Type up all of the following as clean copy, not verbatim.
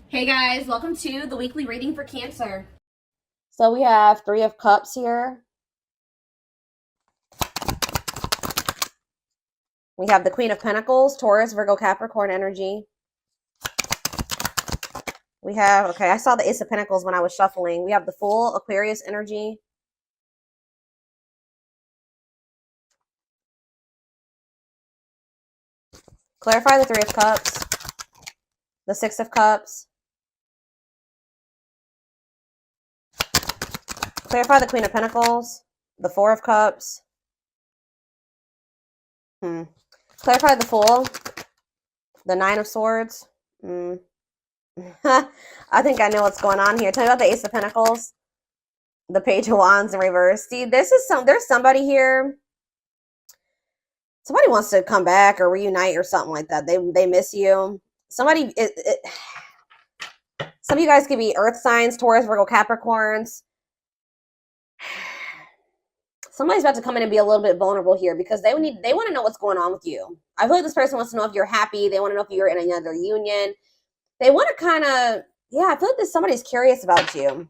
Hey guys, welcome to the weekly reading for Cancer. So we have Three of Cups here. We have the Queen of Pentacles, Taurus, Virgo, Capricorn energy. We have, okay, I saw the Ace of Pentacles when I was shuffling. We have the Fool, Aquarius energy. Clarify the Three of Cups, the Six of Cups. Clarify the Queen of Pentacles, the Four of Cups. Clarify the Fool, the Nine of Swords. I think I know what's going on here. Tell me about the Ace of Pentacles, the Page of Wands in reverse. See, there's somebody here. Somebody wants to come back or reunite or something like that. They miss you. Some of you guys could be earth signs, Taurus, Virgo, Capricorns. Somebody's about to come in and be a little bit vulnerable here because they want to know what's going on with you. I feel like this person wants to know if you're happy. They want to know if you're in another union. They want to kind of, yeah, I feel like somebody's curious about you.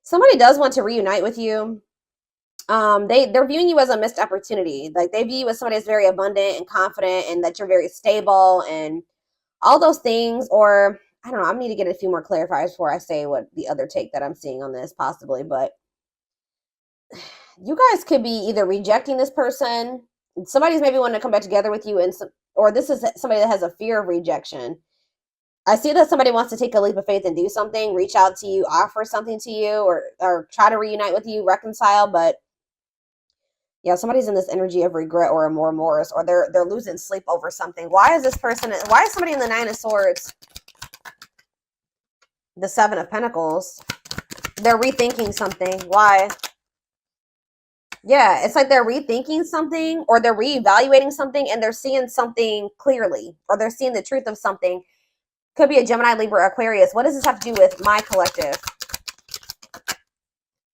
Somebody does want to reunite with you. They're viewing you as a missed opportunity. Like they view you as somebody that's very abundant and confident and that you're very stable and all those things. Or I don't know, I need to get a few more clarifiers before I say what the other take that I'm seeing on this possibly. But you guys could be either rejecting this person. Somebody's maybe wanting to come back together with you, or this is somebody that has a fear of rejection. I see that somebody wants to take a leap of faith and do something, reach out to you, offer something to you, or try to reunite with you, reconcile. But yeah, somebody's in this energy of regret or remorse, or they're losing sleep over something. Why is somebody in the Nine of Swords? The Seven of Pentacles. They're rethinking something. Why? Yeah, it's like they're rethinking something or they're reevaluating something and they're seeing something clearly or they're seeing the truth of something. Could be a Gemini, Libra, Aquarius. What does this have to do with my collective?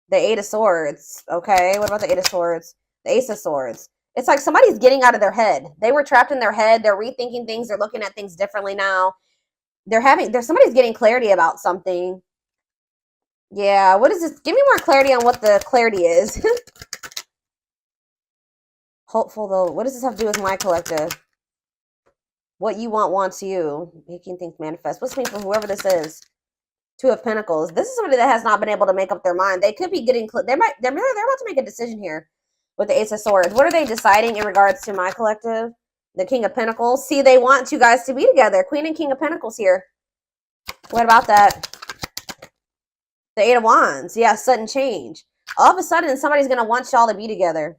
The Eight of Swords. Okay, what about the Eight of Swords? The Ace of Swords. It's like somebody's getting out of their head. They were trapped in their head. They're rethinking things. They're looking at things differently now. Somebody's getting clarity about something. Yeah, what is this? Give me more clarity on what the clarity is. Hopeful though. What does this have to do with my collective? What you want wants you. Making things manifest. What's this mean for whoever this is? Two of Pentacles. This is somebody that has not been able to make up their mind. They could be getting. They're about to make a decision here with the Ace of Swords. What are they deciding in regards to my collective? The King of Pentacles. See, they want you guys to be together. Queen and King of Pentacles here. What about that? The Eight of Wands. Yeah, sudden change. All of a sudden, somebody's gonna want y'all to be together.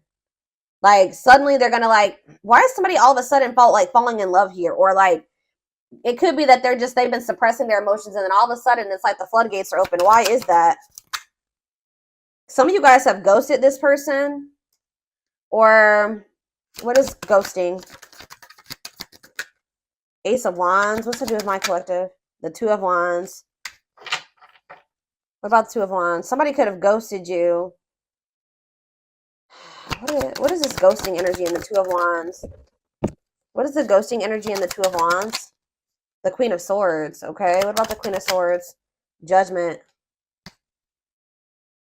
Like suddenly they're gonna like, why is somebody all of a sudden falling in love here? Or like it could be that they've been suppressing their emotions and then all of a sudden it's like the floodgates are open. Why is that? Some of you guys have ghosted this person. Or what is ghosting? Ace of Wands. What's to do with my collective? The Two of Wands. What about the Two of Wands? Somebody could have ghosted you. What is this ghosting energy in the Two of Wands? What is the ghosting energy in the Two of Wands? The Queen of Swords. Okay, what about the Queen of Swords? Judgment.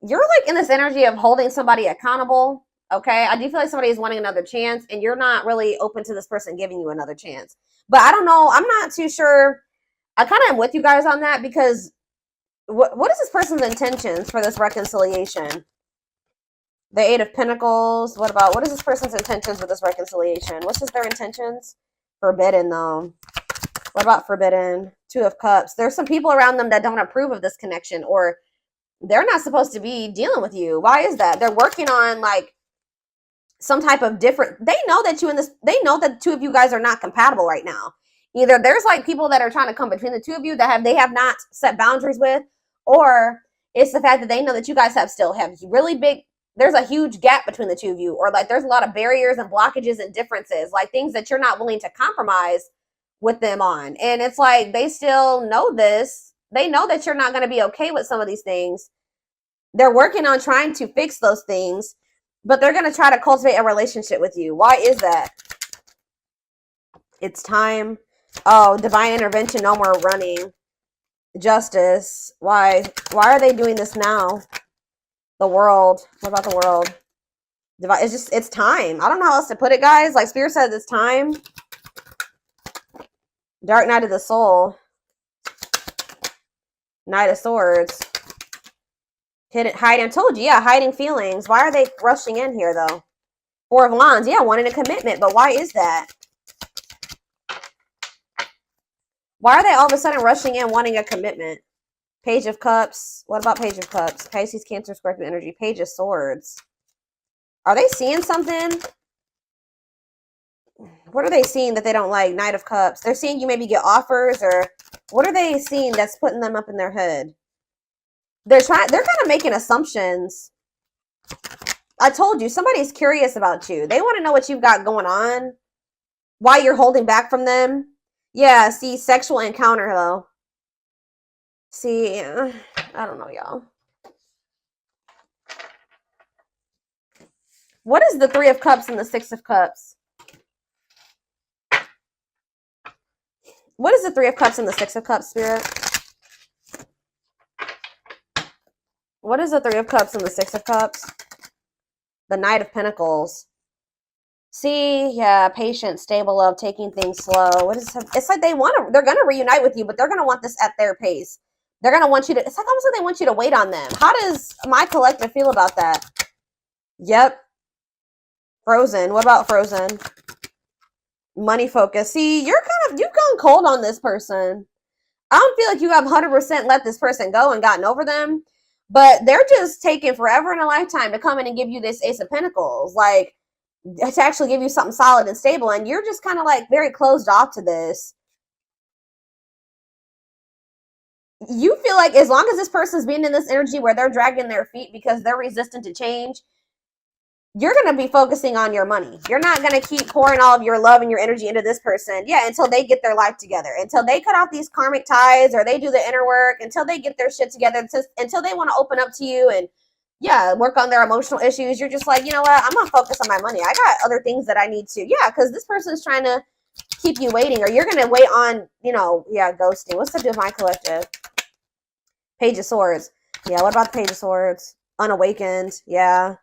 You're like in this energy of holding somebody accountable. Okay, I do feel like somebody is wanting another chance and you're not really open to this person giving you another chance. But I don't know. I'm not too sure. I kind of am with you guys on that because what is this person's intentions for this reconciliation? The Eight of Pentacles. What is this person's intentions with this reconciliation? What's their intentions? Forbidden, though. What about forbidden? Two of Cups. There's some people around them that don't approve of this connection, or they're not supposed to be dealing with you. Why is that? They're working on like some type of different. They know that they know that the two of you guys are not compatible right now. Either there's like people that are trying to come between the two of you that they have not set boundaries with, or it's the fact that they know that you guys have really big. There's a huge gap between the two of you, or like there's a lot of barriers and blockages and differences, like things that you're not willing to compromise with them on. And it's like they still know this. They know that you're not going to be okay with some of these things. They're working on trying to fix those things, but they're going to try to cultivate a relationship with you. Why is that? It's time. Oh, divine intervention, no more running. Justice. Why? Why are they doing this now? The world. What about the world? It's just, it's time. I don't know how else to put it, guys. Like Spirit says, it's time. Dark Night of the Soul. Knight of Swords. Hiding. Told you, yeah, hiding feelings. Why are they rushing in here, though? Four of Wands. Yeah, wanting a commitment. But why is that? Why are they all of a sudden rushing in wanting a commitment? Page of Cups. What about Page of Cups? Pisces, Cancer, Scorpio energy. Page of Swords. Are they seeing something? What are they seeing that they don't like? Knight of Cups. They're seeing you maybe get offers, or what are they seeing that's putting them up in their head? They're kind of making assumptions. I told you, somebody's curious about you. They want to know what you've got going on. Why you're holding back from them. Yeah, see, sexual encounter, though. See, I don't know, y'all. What is the Three of Cups and the Six of Cups? What is the Three of Cups and the Six of Cups, Spirit? What is the Three of Cups and the Six of Cups? The Knight of Pentacles. See, yeah, patient, stable love, taking things slow. What is it? It's like they're going to reunite with you, but they're going to want this at their pace. They're going to want you to, it's like almost like they want you to wait on them. How does my collective feel about that? Yep. Frozen. What about Frozen? Money focus. See, you've gone cold on this person. I don't feel like you have 100% let this person go and gotten over them, but they're just taking forever and a lifetime to come in and give you this Ace of Pentacles. Like, to actually give you something solid and stable, and you're just kind of like very closed off to this. You feel like as long as this person's being in this energy where they're dragging their feet because they're resistant to change, you're going to be focusing on your money. You're not going to keep pouring all of your love and your energy into this person. Yeah, until they get their life together, until they cut off these karmic ties, or they do the inner work, until they get their shit together, until they want to open up to you and, yeah, work on their emotional issues. You're just like, you know what? I'm going to focus on my money. I got other things that I need to. Yeah, because this person's trying to keep you waiting, or you're going to wait on, you know, yeah, ghosting. What's up with my collective? Page of Swords. Yeah, what about the Page of Swords? Unawakened. Yeah.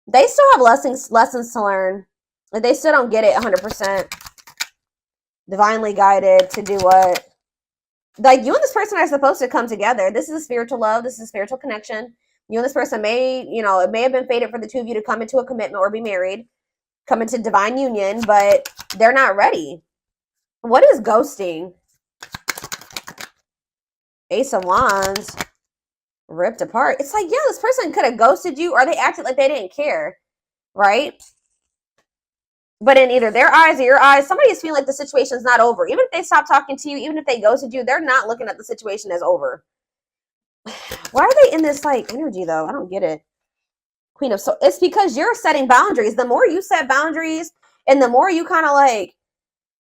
They still have lessons to learn. Like, they still don't get it 100%. Divinely guided to do what? Like, you and this person are supposed to come together. This is a spiritual love. This is a spiritual connection. You and this person may, you know, it may have been fated for the two of you to come into a commitment or be married, come into divine union, but they're not ready. What is ghosting? Ace of Wands. Ripped apart. It's like, yeah, this person could have ghosted you, or they acted like they didn't care, right? But in either their eyes or your eyes, somebody is feeling like the situation's not over. Even if they stop talking to you, even if they ghosted you, they're not looking at the situation as over. Why are they in this, like, energy, though? I don't get it. Queen of Swords. It's because you're setting boundaries. The more you set boundaries, and the more you kind of, like,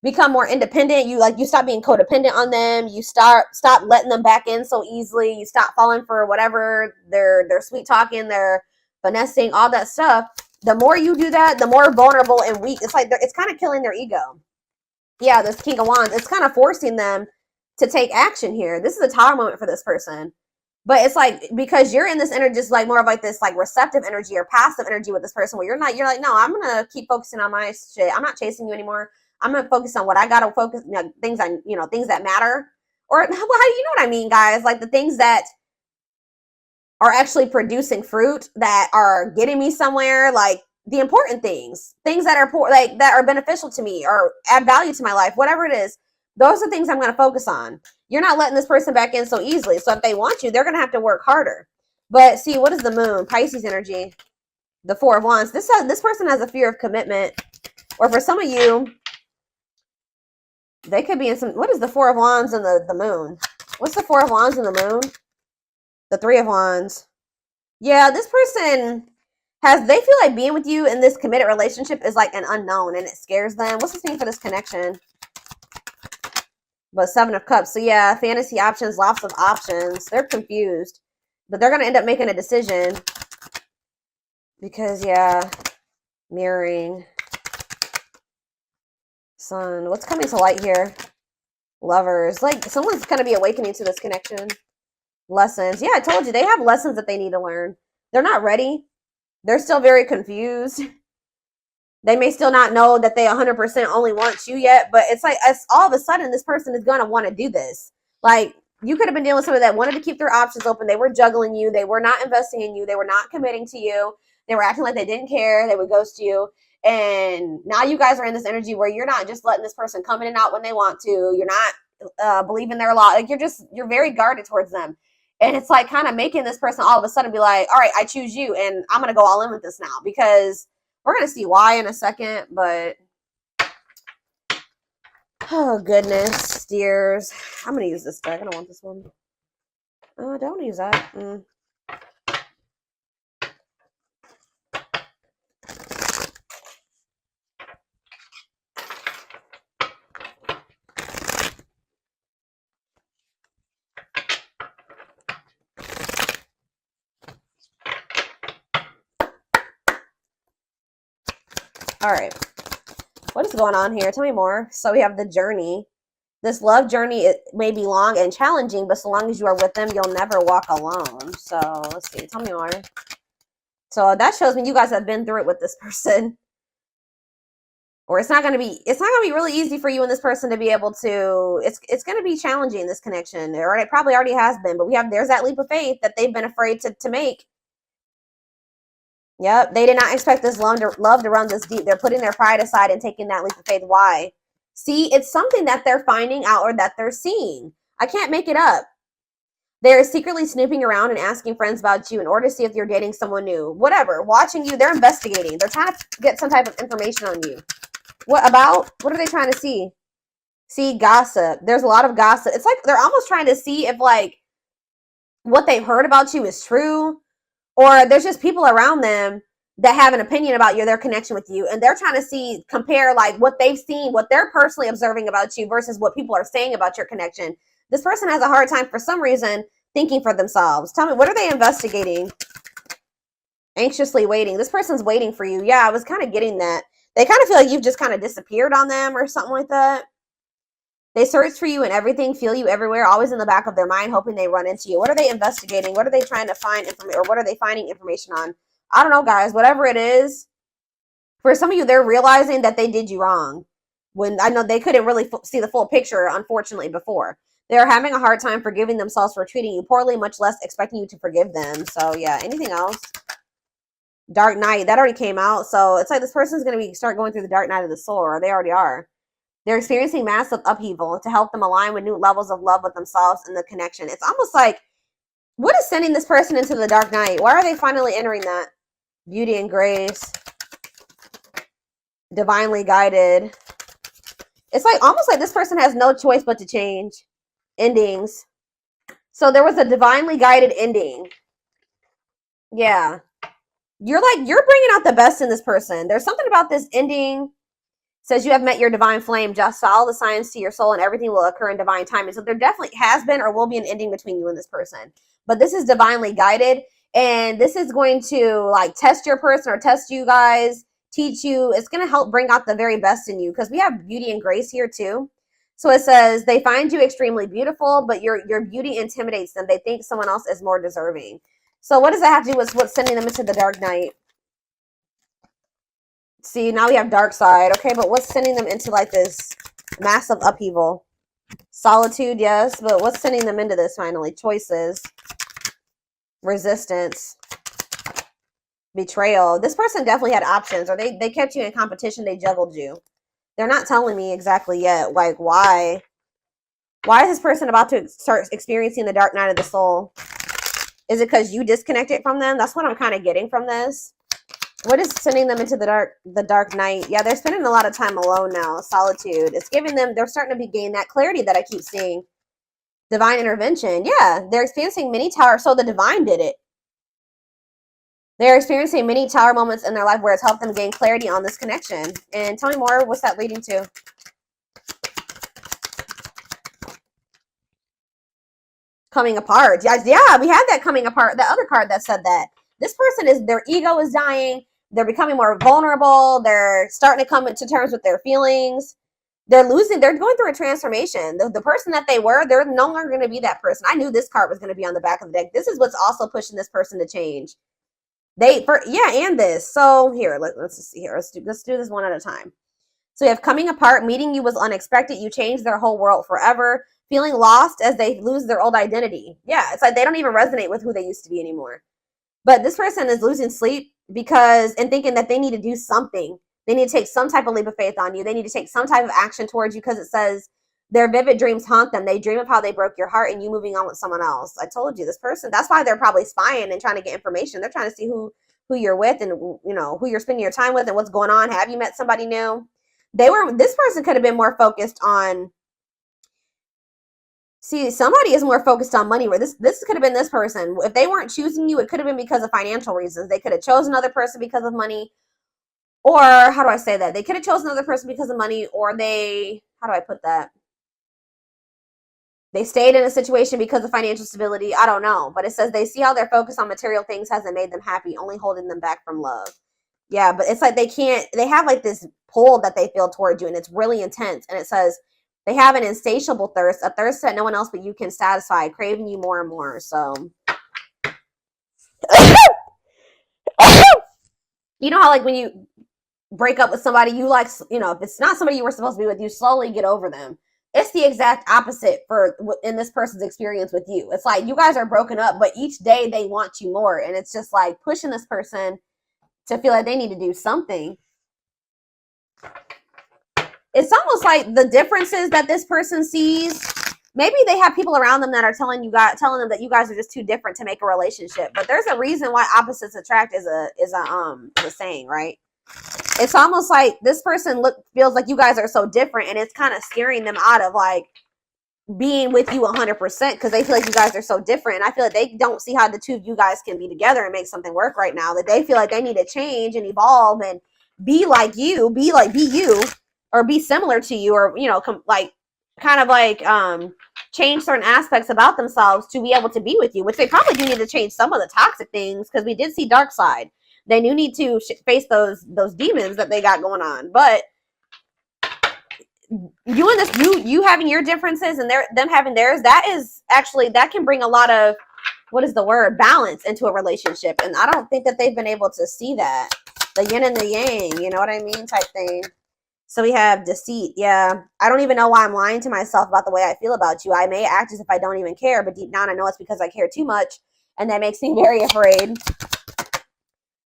become more independent, you stop being codependent on them. You stop letting them back in so easily. You stop falling for whatever they're sweet talking, they're finessing, all that stuff. The more you do that, the more vulnerable and weak. It's like it's kind of killing their ego. Yeah, this King of Wands, it's kind of forcing them to take action here. This is a Tower moment for this person. But it's like, because you're in this energy, just like more of like this like receptive energy or passive energy with this person, where you're like, no, I'm gonna keep focusing on my shit. I'm not chasing you anymore. I'm gonna focus on what I gotta focus, you know, things that matter, or how, you know what I mean, guys, like the things that are actually producing fruit, that are getting me somewhere, like the important things that are that are beneficial to me or add value to my life, whatever it is. Those are things I'm gonna focus on. You're not letting this person back in so easily. So if they want you, they're gonna have to work harder. But see, what is the Moon? Pisces energy. The Four of Wands. This person has a fear of commitment, or for some of you, they could be in some. What is the Four of Wands and the Moon? What's the Four of Wands and the Moon? The Three of Wands. Yeah, this person they feel like being with you in this committed relationship is like an unknown, and it scares them. What's the name for this connection? But Seven of Cups. So yeah, fantasy options, lots of options. They're confused, but they're going to end up making a decision because, yeah, mirroring. Sun. What's coming to light here? Lovers. Like, someone's going to be awakening to this connection. Lessons. Yeah, I told you. They have lessons that they need to learn. They're not ready. They're still very confused. They may still not know that they 100% only want you yet, but it's like all of a sudden this person is going to want to do this. Like, you could have been dealing with somebody that wanted to keep their options open. They were juggling you. They were not investing in you. They were not committing to you. They were acting like they didn't care. They would ghost you. And now you guys are in this energy where you're not just letting this person come in and out when they want to. You're not believing their law. Like, you're very guarded towards them. And it's like kind of making this person all of a sudden be like, all right, I choose you. And I'm going to go all in with this now, because we're going to see why in a second. But, oh, goodness, dears. I'm going to use this deck. I don't want this one. Don't use that. All right. What is going on here? Tell me more. So we have the journey. This love journey, it may be long and challenging, but so long as you are with them, you'll never walk alone. So let's see. Tell me more. So that shows me you guys have been through it with this person. Or it's not going to be really easy for you and this person to be able to, it's going to be challenging, this connection. Or it probably already has been, but there's that leap of faith that they've been afraid to make. Yep, they did not expect this love to run this deep. They're putting their pride aside and taking that leap of faith. Why? See, it's something that they're finding out or that they're seeing. I can't make it up. They're secretly snooping around and asking friends about you in order to see if you're dating someone new. Whatever, watching you, they're investigating. They're trying to get some type of information on you. What about? What are they trying to see? See, gossip. There's a lot of gossip. It's like they're almost trying to see if, like, what they've heard about you is true. Or there's just people around them that have an opinion about their connection with you. And they're trying to compare like what they've seen, what they're personally observing about you versus what people are saying about your connection. This person has a hard time for some reason thinking for themselves. Tell me, what are they investigating? Anxiously waiting. This person's waiting for you. Yeah, I was kind of getting that. They kind of feel like you've just kind of disappeared on them or something like that. They search for you and everything, feel you everywhere, always in the back of their mind, hoping they run into you. What are they investigating? What are they trying to find information, or what are they finding information on? I don't know, guys. Whatever it is, for some of you, they're realizing that they did you wrong. When I know they couldn't really see the full picture, unfortunately, before. They're having a hard time forgiving themselves for treating you poorly, much less expecting you to forgive them. So, yeah. Anything else? Dark night. That already came out. So, it's like this person's going to start going through the dark night of the soul, or they already are. They're experiencing massive upheaval to help them align with new levels of love with themselves and the connection. It's almost like, what is sending this person into the dark night? Why are they finally entering that? Beauty and grace. Divinely guided. It's like almost like this person has no choice but to change. Endings. So there was a divinely guided ending. Yeah. You're bringing out the best in this person. There's something about this ending. Says you have met your divine flame. Just follow the signs to your soul and everything will occur in divine timing. So there definitely has been or will be an ending between you and this person. But this is divinely guided. And this is going to like test your person or test you guys, teach you. It's going to help bring out the very best in you, because we have beauty and grace here too. So it says they find you extremely beautiful, but your beauty intimidates them. They think someone else is more deserving. So what does that have to do with what's sending them into the dark night? See, now we have dark side. Okay, but what's sending them into like this massive upheaval? Solitude, yes, but what's sending them into this finally? Choices. Resistance. Betrayal. This person definitely had options, or they kept you in competition. They juggled you. They're not telling me exactly yet. Like, why? Why is this person about to start experiencing the dark night of the soul? Is it because you disconnected from them? That's what I'm kind of getting from this. What is sending them into the dark night? Yeah, they're spending a lot of time alone now. Solitude. It's giving them, they're starting to gain that clarity that I keep seeing. Divine intervention. Yeah, they're experiencing many tower. So the divine did it. They're experiencing many tower moments in their life where it's helped them gain clarity on this connection. And tell me more. What's that leading to? Coming apart. Yeah, we had that coming apart. The other card that said that. This person is, their ego is dying. They're becoming more vulnerable. They're starting to come to terms with their feelings. they're going through a transformation. The person that they were, they're no longer going to be that person. I knew this card was going to be on the back of the deck. This is what's also pushing this person to change. And this. So here, let's just see here. Let's do this one at a time. So we have coming apart, meeting you was unexpected. You changed their whole world forever. Feeling lost as they lose their old identity. Yeah, it's like they don't even resonate with who they used to be anymore. But this person is losing sleep and thinking that they need to do something. They need to take some type of leap of faith on you. They need to take some type of action towards you because it says their vivid dreams haunt them. They dream of how they broke your heart and you moving on with someone else. I told you, this person, that's why they're probably spying and trying to get information. They're trying to see who you're with and, you know, who you're spending your time with and what's going on. Have you met somebody new? This person could have been more focused on, somebody is more focused on money, where this could have been this person. If they weren't choosing you, it could have been because of financial reasons. They could have chosen another person because of money. Or how do I say that? They could have chosen another person because of money, or how do I put that? They stayed in a situation because of financial stability. I don't know. But it says they see how their focus on material things hasn't made them happy, only holding them back from love. Yeah, but it's like they have like this pull that they feel towards you, and it's really intense. And it says they have an insatiable thirst, a thirst that no one else but you can satisfy, craving you more and more. So, you know how like when you break up with somebody, you like, you know, if it's not somebody you were supposed to be with, you slowly get over them. It's the exact opposite in this person's experience with you. It's like you guys are broken up, but each day they want you more. And it's just like pushing this person to feel like they need to do something. It's almost like the differences that this person sees. Maybe they have people around them that are telling them that you guys are just too different to make a relationship. But there's a reason why opposites attract is a saying, right? It's almost like this person feels like you guys are so different, and it's kind of scaring them out of like being with you 100% because they feel like you guys are so different. And I feel like they don't see how the two of you guys can be together and make something work right now. That they feel like they need to change and evolve and be like you, be you, or be similar to you, or you know, change certain aspects about themselves to be able to be with you. Which they probably do need to change some of the toxic things because we did see dark side. They do need to face those demons that they got going on. But you having your differences and them having theirs, that can bring a lot of, balance into a relationship. And I don't think that they've been able to see that. The yin and the yang, you know what I mean, type thing. So we have deceit. Yeah. I don't even know why I'm lying to myself about the way I feel about you. I may act as if I don't even care, but deep down I know it's because I care too much. And that makes me very afraid.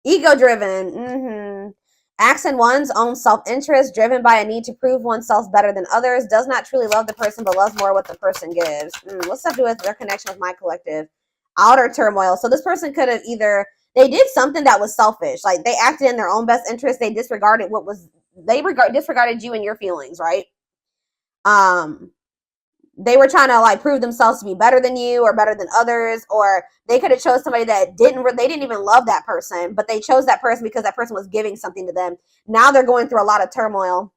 Ego-driven. Acts in one's own self-interest, driven by a need to prove oneself better than others, does not truly love the person, but loves more what the person gives. What's that to do with their connection with my collective? Outer turmoil. So this person could have they did something that was selfish. Like they acted in their own best interest. They disregarded disregarded you and your feelings, right? They were trying to like prove themselves to be better than you or better than others, or they could have chose somebody that they didn't even love that person, but they chose that person because that person was giving something to them. Now they're going through a lot of turmoil.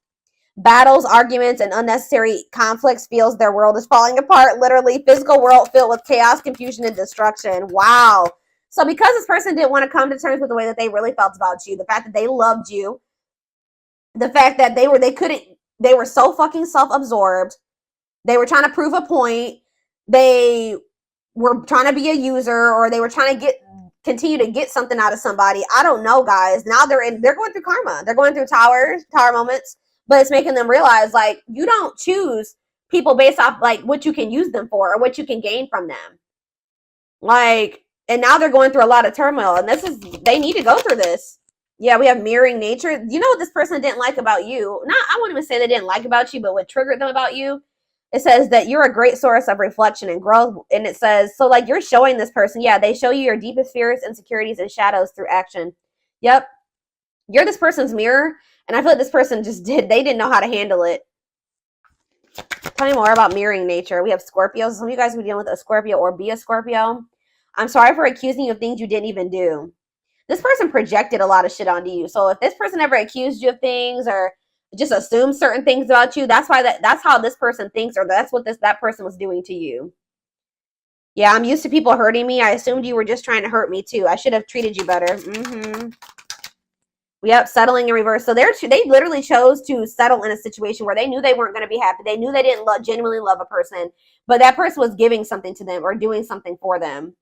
Battles, arguments, and unnecessary conflicts feels their world is falling apart. Literally, physical world filled with chaos, confusion, and destruction. Wow. So because this person didn't want to come to terms with the way that they really felt about you, the fact that they loved you, the fact that they were so fucking self-absorbed. They were trying to prove a point. They were trying to be a user, or they were trying to continue to get something out of somebody. I don't know, guys. Now they're going through karma. They're going through tower moments, but it's making them realize like you don't choose people based off like what you can use them for or what you can gain from them. Like, and now they're going through a lot of turmoil, and they need to go through this. Yeah, we have mirroring nature. You know what this person didn't like about you? I wouldn't even say they didn't like about you, but what triggered them about you? It says that you're a great source of reflection and growth. And it says, so like you're showing this person, yeah, they show you your deepest fears, insecurities, and shadows through action. Yep. You're this person's mirror. And I feel like this person they didn't know how to handle it. Tell me more about mirroring nature. We have Scorpios. Some of you guys who deal with a Scorpio or be a Scorpio. I'm sorry for accusing you of things you didn't even do. This person projected a lot of shit onto you. So if this person ever accused you of things or just assume certain things about you, that's how this person thinks, or that's what that person was doing to you. Yeah, I'm used to people hurting me. I assumed you were just trying to hurt me too. I should have treated you better. Yep, settling in reverse. So they literally chose to settle in a situation where they knew they weren't going to be happy. They knew they didn't genuinely love a person, but that person was giving something to them or doing something for them.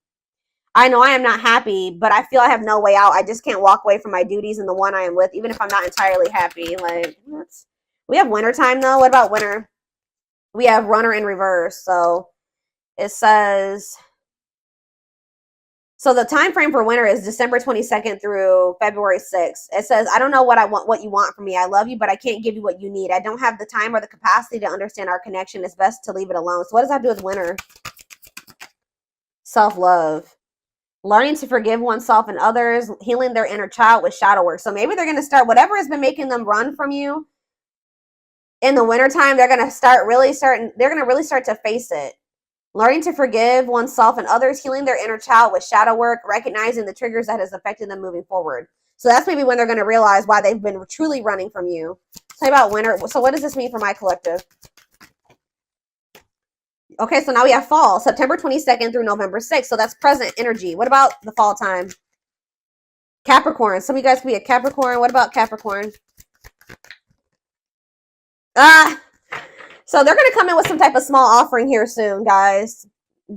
I know I am not happy, but I feel I have no way out. I just can't walk away from my duties and the one I am with, even if I'm not entirely happy. Like, we have winter time though. What about winter? We have runner in reverse. So it says, so the time frame for winter is December 22nd through February 6th. It says, I don't know what you want from me. I love you, but I can't give you what you need. I don't have the time or the capacity to understand our connection. It's best to leave it alone. So what does that do with winter? Self-love. Learning to forgive oneself and others, healing their inner child with shadow work. So maybe they're going to start, whatever has been making them run from you in the wintertime, they're going to really start to face it. Learning to forgive oneself and others, healing their inner child with shadow work, recognizing the triggers that has affected them moving forward. So that's maybe when they're going to realize why they've been truly running from you. Tell me about winter. So what does this mean for my collective? Okay, so now we have fall, September 22nd through November 6th. So that's present energy. What about the fall time? Capricorn. Some of you guys could be a Capricorn. What about Capricorn? So they're going to come in with some type of small offering here soon, guys.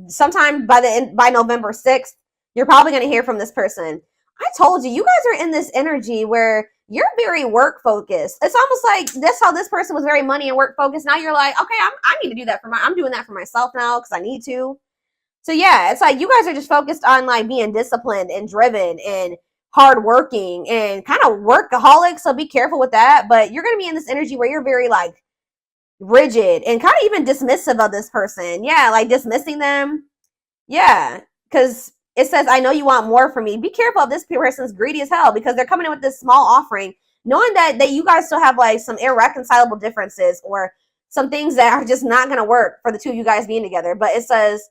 Sometime by November 6th, you're probably going to hear from this person. I told you, you guys are in this energy where you're very work focused. It's almost like that's how this person was very money and work focused. Now you're like, okay, I need to do that I'm doing that for myself now because I need to. So yeah, it's like you guys are just focused on like being disciplined and driven and hardworking and kind of workaholic. So be careful with that. But you're going to be in this energy where you're very like rigid and kind of even dismissive of this person. Yeah, like dismissing them. Yeah, because it says, I know you want more from me. Be careful if this person's greedy as hell because they're coming in with this small offering, knowing that you guys still have like some irreconcilable differences or some things that are just not going to work for the two of you guys being together. But it says,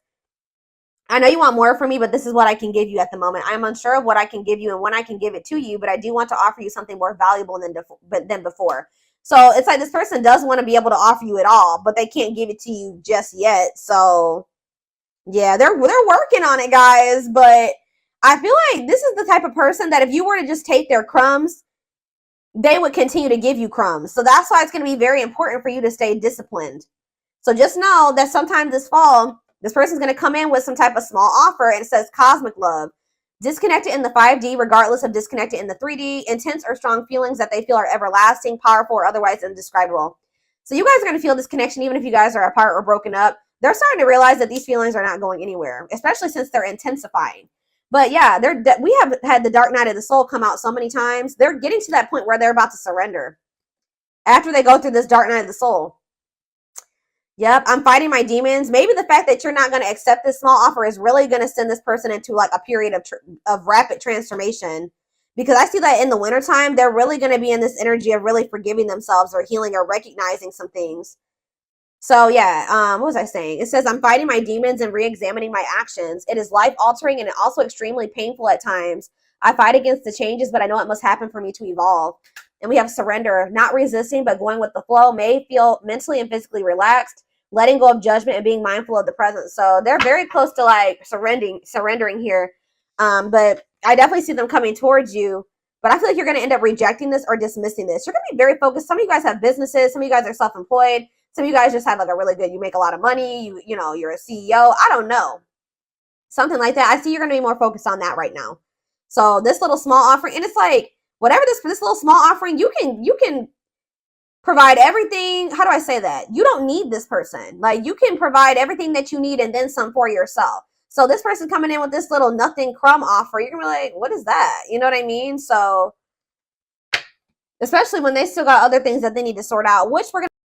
I know you want more from me, but this is what I can give you at the moment. I'm unsure of what I can give you and when I can give it to you, but I do want to offer you something more valuable than before. So it's like this person does want to be able to offer you it all, but they can't give it to you just yet. So yeah, they're working on it, guys. But I feel like this is the type of person that if you were to just take their crumbs, they would continue to give you crumbs. So that's why it's going to be very important for you to stay disciplined. So just know that sometime this fall, this person's going to come in with some type of small offer and it says cosmic love. Disconnected in the 5D, regardless of disconnected in the 3D, intense or strong feelings that they feel are everlasting, powerful, or otherwise indescribable. So you guys are going to feel this connection even if you guys are apart or broken up. They're starting to realize that these feelings are not going anywhere, especially since they're intensifying. But yeah, we have had the dark night of the soul come out so many times. They're getting to that point where they're about to surrender after they go through this dark night of the soul. Yep, I'm fighting my demons. Maybe the fact that you're not going to accept this small offer is really going to send this person into like a period of rapid transformation. Because I see that in the wintertime, they're really going to be in this energy of really forgiving themselves or healing or recognizing some things. So yeah, what was I saying? It says, I'm fighting my demons and re-examining my actions. It is life-altering and also extremely painful at times. I fight against the changes, but I know it must happen for me to evolve. And we have surrender, not resisting, but going with the flow, may feel mentally and physically relaxed, letting go of judgment and being mindful of the present. So they're very close to like surrendering here. But I definitely see them coming towards you. But I feel like you're going to end up rejecting this or dismissing this. You're going to be very focused. Some of you guys have businesses. Some of you guys are self-employed. Some of you guys just have like a really good, you make a lot of money. You know, you're a CEO. I don't know. Something like that. I see you're going to be more focused on that right now. So this little small offering, and it's like, whatever this little small offering, you can provide everything. How do I say that? You don't need this person. Like you can provide everything that you need and then some for yourself. So this person coming in with this little nothing crumb offer, you're gonna be like, what is that? You know what I mean? So especially when they still got other things that they need to sort out, which we're gonna